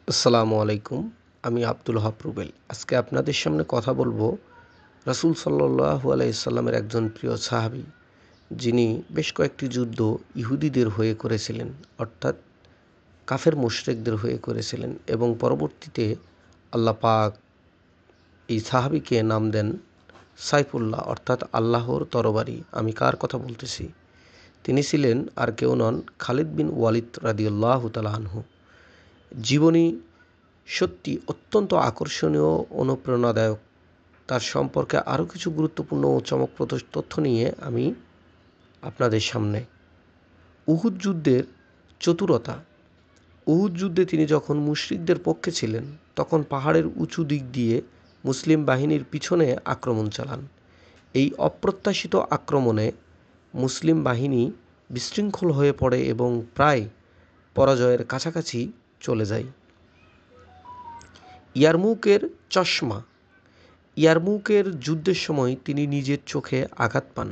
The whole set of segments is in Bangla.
আসসালামু আলাইকুম। আমি আব্দুল ওহাব রুবেল। আজকে আপনাদের সামনে কথা বলবো রাসূল সাল্লাল্লাহু আলাইহি সাল্লামের একজন প্রিয় সাহাবী, যিনি বেশ কয়েকটি যুদ্ধ ইহুদিদের হয়ে করেছিলেন, অর্থাৎ কাফের মুশরিকদের হয়ে করেছিলেন এবং পরবর্তীতে আল্লাহ পাক এই সাহাবীকে নাম দেন সাইফুল্লাহ, অর্থাৎ আল্লাহর তরবারি। আমি কার কথা বলতেছি? তিনি ছিলেন আর কেউ নন, খালিদ বিন ওয়ালিদ রাদিয়াল্লাহু তাআলা আনহু। জীবনী সত্যি অত্যন্ত আকর্ষণীয় ও অনুপ্রেরণাদায়ক। তার সম্পর্কে আরও কিছু গুরুত্বপূর্ণ ও চমকপ্রদ তথ্য নিয়ে আমি আপনাদের সামনে। উহুদ যুদ্ধের চতুরতা। উহুদ যুদ্ধে তিনি যখন মুশরিকদের পক্ষে ছিলেন, তখন পাহাড়ের উঁচু দিক দিয়ে মুসলিম বাহিনীর পিছনে আক্রমণ চালান। এই অপ্রত্যাশিত আক্রমণে মুসলিম বাহিনী বিশৃঙ্খল হয়ে পড়ে এবং প্রায় পরাজয়ের কাছাকাছি চলে যায়। ইয়ারমুকের চশমা। ইয়ারমুকের যুদ্ধের সময় তিনি নিজের চোখে আঘাত পান।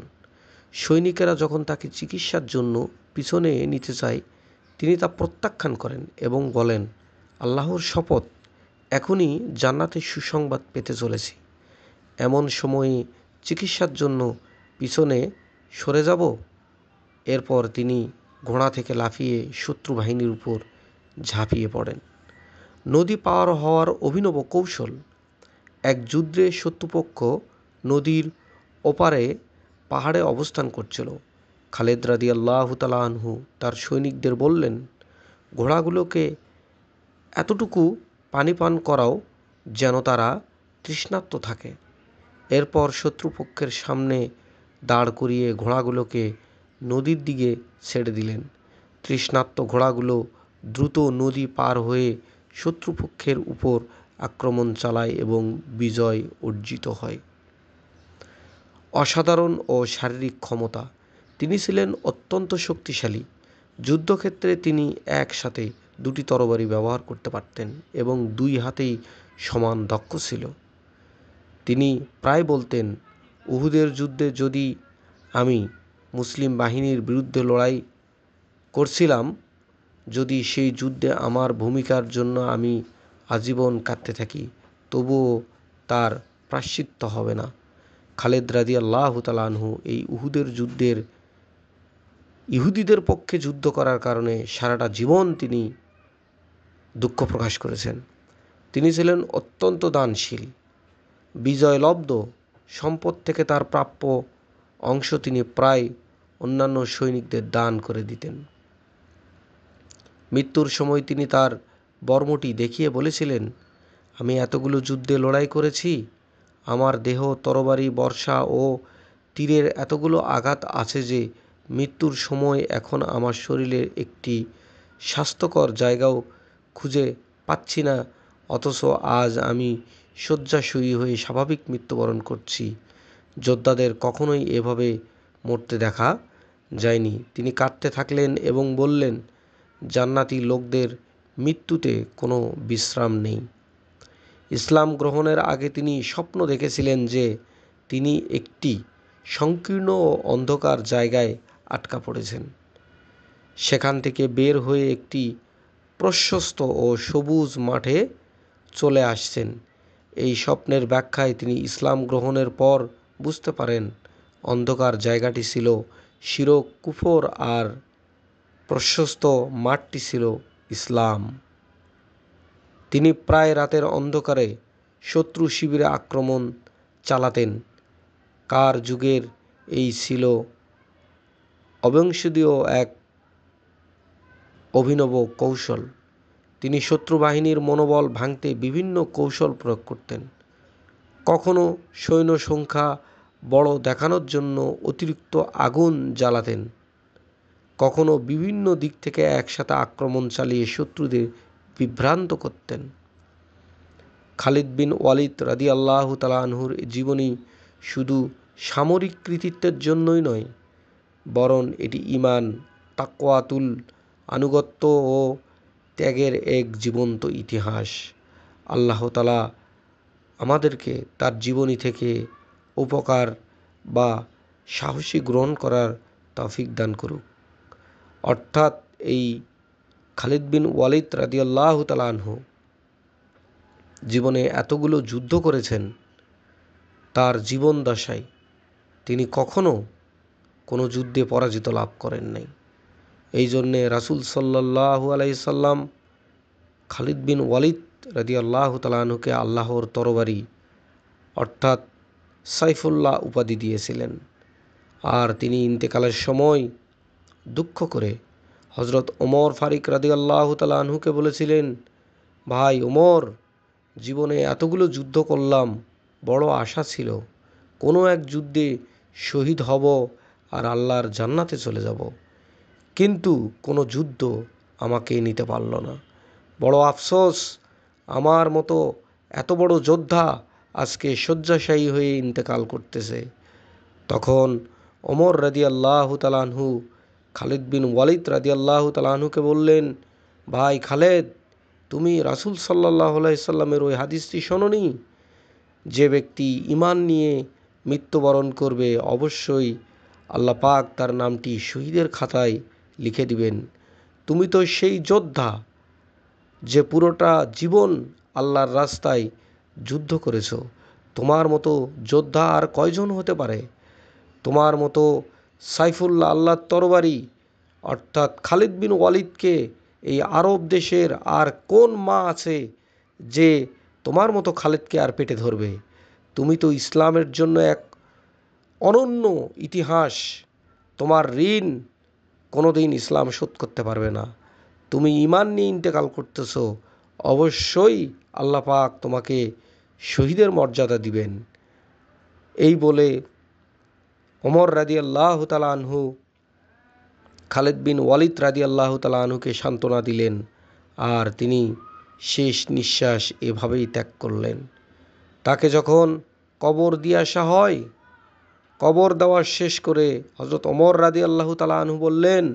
সৈনিকেরা যখন তাকে চিকিৎসার জন্য পিছনে নিতে চায়, তিনি তা প্রত্যাখ্যান করেন এবং বলেন, আল্লাহর শপথ, এখনই জান্নাতের সুসংবাদ পেতে চলেছি। এমন সময়ে চিকিৎসার জন্য পিছনে সরে যাব? এরপর তিনি ঘোড়া থেকে লাফিয়ে শত্রু বাহিনীর উপর ঝাঁপিয়ে পড়েন। নদী পার হওয়ার অভিনব কৌশল। এক যুদ্ধে শত্রুপক্ষ নদীর ওপারে পাহাড়ে অবস্থান করছিল। খালিদ রাদিয়াল্লাহু তাআলা আনহু তার সৈনিকদের বললেন, ঘোড়াগুলোকে এতটুকু পানি পান করাও যেন তারা তৃষ্ণার্ত থাকে। এরপর শত্রুপক্ষের সামনে দাঁড় করিয়ে ঘোড়াগুলোকে নদীর দিকে ছেড়ে দিলেন। তৃষ্ণার্ত ঘোড়াগুলো দ্রুত নদী পার হয়ে শত্রুপক্ষের উপর আক্রমণ চালায় এবং বিজয় অর্জিত হয়। অসাধারণ ও শারীরিক ক্ষমতা। তিনি ছিলেন অত্যন্ত শক্তিশালী। যুদ্ধক্ষেত্রে তিনি একসাথে দুটি তরবারি ব্যবহার করতে পারতেন এবং দুই হাতেই সমান দক্ষ ছিল। তিনি প্রায় বলতেন, উহুদের যুদ্ধে যদি আমি মুসলিম বাহিনীর বিরুদ্ধে লড়াই করছিলাম, যদি সেই যুদ্ধে আমার ভূমিকার জন্য আমি আজীবন কাঁদতে থাকি, তবুও তার প্রায়শ্চিত্ত হবে না। খালিদ রাদিয়াল্লাহু তাআলা আনহু এই উহুদের যুদ্ধের ইহুদিদের পক্ষে যুদ্ধ করার কারণে সারাটা জীবন তিনি দুঃখ প্রকাশ করেছেন। তিনি ছিলেন অত্যন্ত দানশীল। বিজয়লব্ধ সম্পদ থেকে তার প্রাপ্য অংশ তিনি প্রায় অন্যান্য সৈনিকদের দান করে দিতেন। মৃত্যুর সময় তিনি তার বর্মটি দেখিয়ে বলেছিলেন, আমি এতগুলো যুদ্ধে লড়াই করেছি, আমার দেহ তরবারি, বর্শা ও তীরের এতগুলো আঘাত আছে যে মৃত্যুর সময় এখন আমার শরীরের একটি স্বাস্থ্যকর জায়গাও খুঁজে পাচ্ছি না, অথচ আজ আমি শয্যাশয়ী হয়ে স্বাভাবিক মৃত্যুবরণ করছি। যোদ্ধাদের কখনোই এভাবে মরতে দেখা যায়নি। তিনি কাঁদতে থাকলেন এবং বললেন, জান্নাতি লোকদের মৃত্যুতে কোনো বিশ্রাম নেই। ইসলাম গ্রহণের আগে তিনি স্বপ্ন দেখেছিলেন যে তিনি একটি সংকীর্ণ ও অন্ধকার জায়গায় আটকা পড়েছেন। সেখান থেকে বের হয়ে একটি প্রশস্ত ও সবুজ মাঠে চলে আসছেন। এই স্বপ্নের ব্যাখ্যায় তিনি ইসলাম গ্রহণের পর বুঝতে পারেন, অন্ধকার জায়গাটি ছিল শিরক কুফর আর প্রশস্ত মাঠটি ছিল ইসলাম। তিনি প্রায় রাতের অন্ধকারে শত্রু শিবিরে আক্রমণ চালাতেন। কার যুগের এই ছিল অবিংশতিও এক অভিনব কৌশল। তিনি শত্রু বাহিনীর মনোবল ভাঙতে বিভিন্ন কৌশল প্রয়োগ করতেন। কখনো সৈন্য সংখ্যা বড় দেখানোর জন্য অতিরিক্ত আগুন জ্বালাতেন, কখনো বিভিন্ন দিক থেকে একসাথে আক্রমণ চালিয়ে শত্রুদের বিভ্রান্ত করতেন। খালিদ বিন ওয়ালিদ রাদিয়াল্লাহু তাআলা আনহুর জীবনী শুধু সামরিক কৃতিত্বের জন্যই নয়, বরং এটি ঈমান, তাকওয়াতুল আনুগত্য ও ত্যাগের এক জীবন্ত ইতিহাস। আল্লাহ তাআলা আমাদেরকে তার জীবনী থেকে উপকার বা সাহসী গ্রহণ করার তৌফিক দান করুক। অর্থাৎ এই খালিদ বিন ওয়ালিদ রাদিয়াল্লাহু তাআলা আনহু জীবনে এতগুলো যুদ্ধ করেছেন, তার জীবন দশায় তিনি কখনো কোনো যুদ্ধে পরাজিত লাভ করেন নাই। এই জন্যে রাসূল সাল্লাল্লাহু আলাইহি সাল্লাম খালিদ বিন ওয়ালিদ রাদিয়াল্লাহু তাআলা আনহুকে আল্লাহর তরবারি অর্থাৎ সাইফুল্লাহ উপাধি দিয়েছিলেন। আর তিনি ইন্তেকালের সময় দুঃখ করে হযরত ওমর ফারুক রাদিয়াল্লাহু তাআলা আনহুকে বলেছিলেন, ভাই ওমর, জীবনে এতগুলো যুদ্ধ করলাম, বড় আশা ছিল কোনো এক যুদ্ধে শহীদ হব আর আল্লাহর জান্নাতে চলে যাব, কিন্তু কোনো যুদ্ধ আমাকে নিতে পারল না। বড় আফসোস, আমার মতো এত বড় যোদ্ধা আজকে শয্যাশায়ী হয়ে ইন্তেকাল করতেছে। তখন ওমর রাদিয়াল্লাহু তাআলা আনহু খালিদ বিন ওয়ালিদ রাদিয়াল্লাহু তাআলা আনহুকে বললেন, ভাই খালেদ, তুমি রাসূল সাল্লাল্লাহু আলাইহি সাল্লামের ওই হাদিসটি শোনোনি? যে ব্যক্তি ঈমান নিয়ে মৃত্যুবরণ করবে অবশ্যই আল্লাহ পাক তার নামটি শহীদের খাতায় লিখে দিবেন। তুমি তো সেই যোদ্ধা যে পুরোটা জীবন আল্লাহর রাস্তায় যুদ্ধ করেছো। তোমার মতো যোদ্ধা আর কয়জন হতে পারে? তোমার মতো সাইফুল্লাহ, আল্লাহর তরবারি অর্থাৎ খালিদ বিন ওয়ালিদকে এই আরব দেশের আর কোন মা আছে যে তোমার মতো খালিদকে আর পেটে ধরবে? তুমি তো ইসলামের জন্য এক অনন্য ইতিহাস। তোমার ঋণ কোনোদিন ইসলাম শোধ করতে পারবে না। তুমি ঈমান নিয়ে ইন্তেকাল করতেছো, অবশ্যই আল্লাহ পাক তোমাকে শহীদের মর্যাদা দিবেন। এই বলে ওমর রাদিয়াল্লাহু তাআলা আনহু খালিদ বিন ওয়ালিদ রাদিয়াল্লাহু তাআলা আনহুকে সান্ত্বনা দিলেন, আর তিনি শেষ নিঃশ্বাস এভাবেই ত্যাগ করলেন। তাকে যখন কবর দিয়ে আসা হয়, কবর দেওয়া শেষ করে হযরত ওমর রাদিয়াল্লাহু তাআলা আনহু বললেন,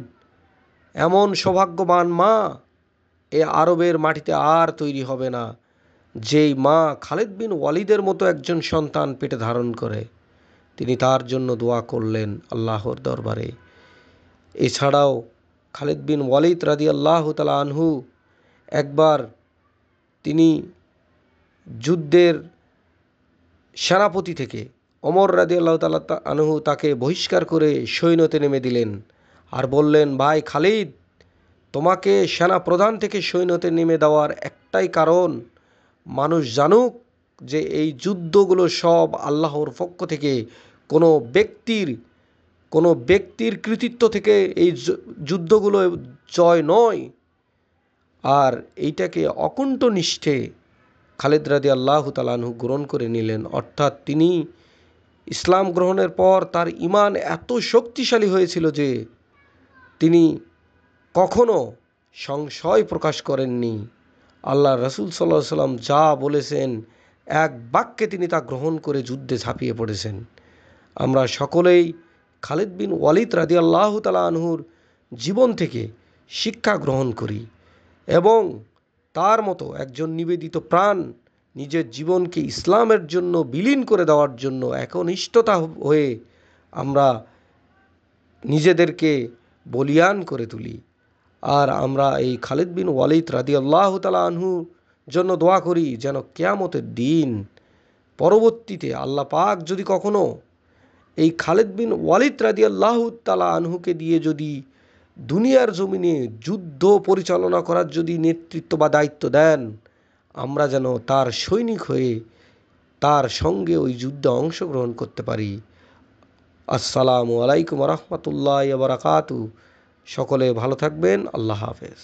এমন সৌভাগ্যবান মা এ আরবের মাটিতে আর তৈরি হবে না, যেই মা খালিদ বিন ওয়ালিদের মতো একজন সন্তান পেটে ধারণ করে। তিনি তার জন্য দোয়া করলেন আল্লাহর দরবারে। এছাড়াও খালিদ বিন ওয়ালিদ রাদিয়াল্লাহু তাআলা আনহু একবার তিনি যুদ্ধের সেনাপতি থেকে ওমর রাদিয়াল্লাহু তাআলা আনহু তাকে বহিষ্কার করে সৈন্যতে নেমে দিলেন আর বললেন, ভাই খালিদ, তোমাকে সেনা প্রধান থেকে সৈন্যতে নেমে দেওয়ার একটাই কারণ, মানুষ জানুক যে এই যুদ্ধগুলো সব আল্লাহর পক্ষ থেকে, কোনো ব্যক্তির কৃতিত্ব থেকে এই যুদ্ধগুলো জয় নয়। আর এইটাকে অকুণ্ঠ নিষ্ঠে খালিদ রাদিয়াল্লাহু তাআলা আনহু গ্রহণ করে নিলেন। অর্থাৎ তিনি ইসলাম গ্রহণের পর তার ঈমান এত শক্তিশালী হয়েছিল যে তিনি কখনো সংশয় প্রকাশ করেননি। আল্লাহ রাসূল সাল্লাল্লাহু আলাইহি সাল্লাম যা বলেছেন এক বাক্যে তিনি তা গ্রহণ করে যুদ্ধে ঝাঁপিয়ে পড়েছেন। আমরা সকলেই খালিদ বিন ওয়ালিদ রাদিয়াল্লাহু তাআলা আনহুর জীবন থেকে শিক্ষা গ্রহণ করি এবং তার মতো একজন নিবেদিত প্রাণ নিজের জীবনকে ইসলামের জন্য বিলীন করে দেওয়ার জন্য একনিষ্ঠতা হয়ে আমরা নিজেদেরকে বলিয়ান করে তুলি। আর আমরা এই খালিদ বিন ওয়ালিদ রাদিয়াল্লাহু তাআলা আনহুর জন্য দোয়া করি যেন কিয়ামতের দিন পরবর্তীতে আল্লাহ পাক যদি কখনো এই খালিদ বিন ওয়ালিদ রাদিয়াল্লাহু তাআলা আনহুকে দিয়ে যদি দুনিয়ার জমিনে যুদ্ধ পরিচালনা করার যদি নেতৃত্ব বা দায়িত্ব দেন, আমরা যেন তার সৈনিক হয়ে তার সঙ্গে ওই যুদ্ধে অংশগ্রহণ করতে পারি। আসসালামু আলাইকুম ওয়া রাহমাতুল্লাহি ওয়া বারাকাতুহু। সকলে ভালো থাকবেন। আল্লাহ হাফেজ।